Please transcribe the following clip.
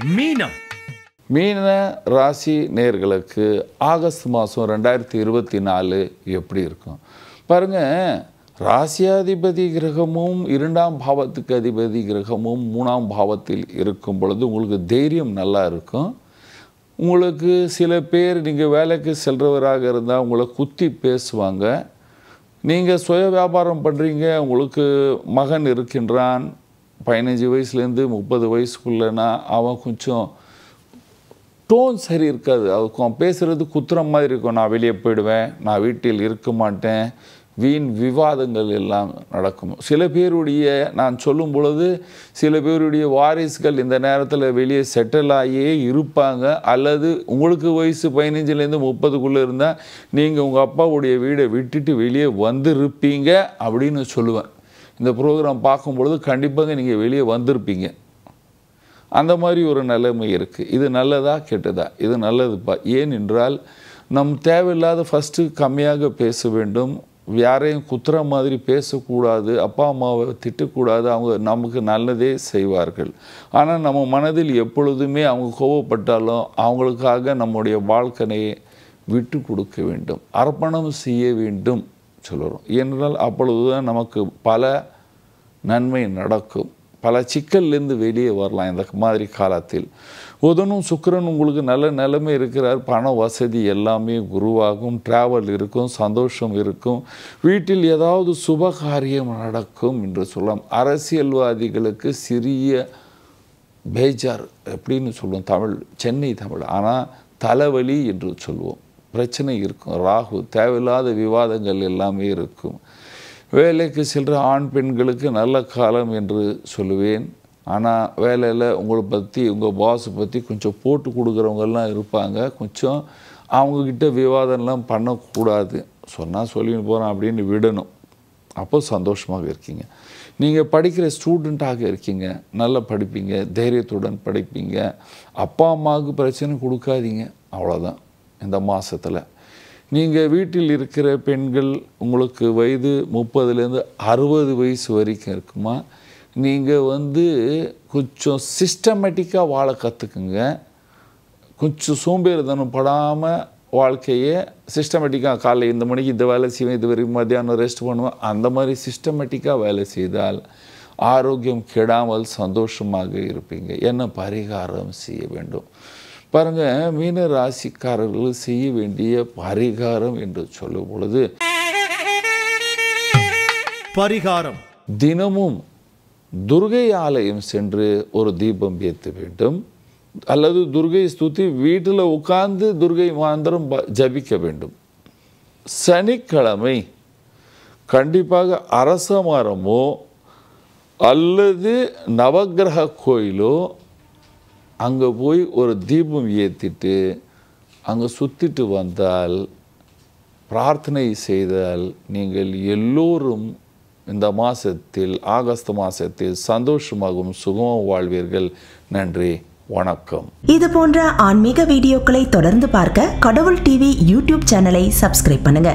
மீனம் மீன ராசி நேயர்களுக்கு ஆகஸ்ட் மாதம் 2024 எப்படி இருக்கும் பாருங்க. ராசியாதிபதி கிரகமும் 2ஆம் பாவத்துக்கு அதிபதி கிரகமும் 3ஆம் பாவத்தில் இருக்கும் பொழுது உங்களுக்கு தைரியம் நல்லா இருக்கும். உங்களுக்கு சில பேர் நீங்கள் வேலைக்கு செல்றவராக இருந்தால் உங்களை குத்தி பேசுவாங்க. நீங்கள் சுய வியாபாரம் பண்ணுறீங்க, உங்களுக்கு மகன் இருக்கின்றான், 15 வயசுலேருந்து 30 வயசுக்குள்ளனா அவன் கொஞ்சம் டோன் சரி இருக்காது. அவன் பேசுகிறது குத்துற மாதிரி இருக்கும். நான் வெளியே போயிடுவேன், நான் வீட்டில் இருக்க மாட்டேன், வீண் விவாதங்கள் எல்லாம் நடக்கும். சில பேருடைய நான் சொல்லும் பொழுது சில பேருடைய வாரிசுகள் இந்த நேரத்தில் வெளியே செட்டில் ஆகியே இருப்பாங்க. அல்லது உங்களுக்கு வயசு 15லேருந்து 30க்குள்ளே இருந்தால் நீங்கள் உங்கள் அப்பாவுடைய வீடை விட்டுட்டு வெளியே வந்திருப்பீங்க அப்படின்னு சொல்லுவேன். இந்த ப்ரோக்ராம் பார்க்கும் பொழுது கண்டிப்பாக நீங்கள் வெளியே வந்திருப்பீங்க. அந்த மாதிரி ஒரு நிலைமை இருக்குது. இது நல்லதா கெட்டதா? இது நல்லதுப்பா. ஏனென்றால் நம் தேவையில்லாத ஃபஸ்ட்டு கம்மியாக பேச வேண்டும். யாரையும் குத்துற மாதிரி பேசக்கூடாது. அப்பா அம்மாவை திட்டக்கூடாது. அவங்க நமக்கு நல்லதே செய்வார்கள். ஆனால் நம்ம மனதில் எப்பொழுதுமே அவங்க கோவப்பட்டாலும் அவங்களுக்காக நம்முடைய வாழ்க்கையை விட்டு கொடுக்க வேண்டும், அர்ப்பணம் செய்ய வேண்டும் சொல்லுறோம். ஏனென்றால் அப்பொழுது தான் நமக்கு பல நன்மை நடக்கும். பல சிக்கல்லேருந்து வெளியே வரலாம். இந்த மாதிரி காலத்தில் புதனும் சுக்கிரன் உங்களுக்கு நல்ல நிலைமை இருக்கிறார். பண வசதி எல்லாமே உருவாகும், ட்ராவல் இருக்கும், சந்தோஷம் இருக்கும், வீட்டில் ஏதாவது சுப காரியம் நடக்கும் என்று சொல்லலாம். அரசியல்வாதிகளுக்கு சிறிய பேஜார் எப்படின்னு சொல்லுவோம் தமிழ், சென்னை தமிழ், ஆனால் தலைவலி என்று சொல்லுவோம். பிரச்சனை இருக்கும். ராகு, தேவையில்லாத விவாதங்கள் எல்லாமே இருக்கும். வேலைக்கு செல்கிற ஆண் பெண்களுக்கு நல்ல காலம் என்று சொல்லுவேன். ஆனால் வேலையில் உங்களை பற்றி உங்கள் பாஸை பற்றி கொஞ்சம் போட்டு கொடுக்குறவங்கெல்லாம் இருப்பாங்க. கொஞ்சம் அவங்கக்கிட்ட விவாதம்லாம் பண்ணக்கூடாது. சொன்னால் சொல்லின்னு போகிறோம் அப்படின்னு விடணும். அப்போ சந்தோஷமாக இருக்கீங்க. நீங்கள் படிக்கிற ஸ்டூடெண்ட்டாக இருக்கீங்க, நல்லா படிப்பீங்க, தைரியத்துடன் படிப்பீங்க. அப்பா அம்மாவுக்கு பிரச்சனை கொடுக்காதீங்க, அவ்வளோதான். இந்த மாதத்தில் நீங்கள் வீட்டில் இருக்கிற பெண்கள் உங்களுக்கு வயது 30லேருந்து 60 வயசு வரைக்கும் இருக்குமா, நீங்கள் கொஞ்சம் சிஸ்டமேட்டிக்காக வாழ கற்றுக்குங்க. கொஞ்சம் சோம்பேறித்தனம் படாமல் வாழ்க்கையை சிஸ்டமேட்டிக்காக காலையில் இந்த மணிக்கு இந்த வேலை செய்வேன், இது வரைக்கும் மத்தியானம் ரெஸ்ட் பண்ணுவேன், அந்த மாதிரி சிஸ்டமேட்டிக்காக வேலை செய்தால் ஆரோக்கியம் கெடாமல் சந்தோஷமாக இருப்பீங்க. என்ன பரிகாரம் செய்ய வேண்டும் பாருங்கள். மீன ராசிக்காரர்கள் செய்ய வேண்டிய பரிகாரம் என்று சொல்லும் பொழுது பரிகாரம் தினமும் துர்கை ஆலயம் சென்று ஒரு தீபம் ஏற்ற வேண்டும். அல்லது துர்கை ஸ்துதி வீட்டில் உட்கார்ந்து துர்கை மந்திரம் ஜபிக்க வேண்டும். சனிக்கிழமை கண்டிப்பாக அரச மரமோ அல்லது நவக்கிரக கோயிலோ அங்கே போய் ஒரு தீபம் ஏற்றிட்டு அங்கே சுற்றிட்டு வந்தால், பிரார்த்தனை செய்தால் நீங்கள் எல்லோரும் இந்த மாதத்தில் ஆகஸ்ட் மாதத்தில் சந்தோஷமாகவும் சுகமாக வாழ்வீர்கள். நன்றி, வணக்கம். இது போன்ற ஆன்மீக வீடியோக்களை தொடர்ந்து பார்க்க கடவுள் டிவி யூடியூப் சேனலை சப்ஸ்கிரைப் பண்ணுங்க.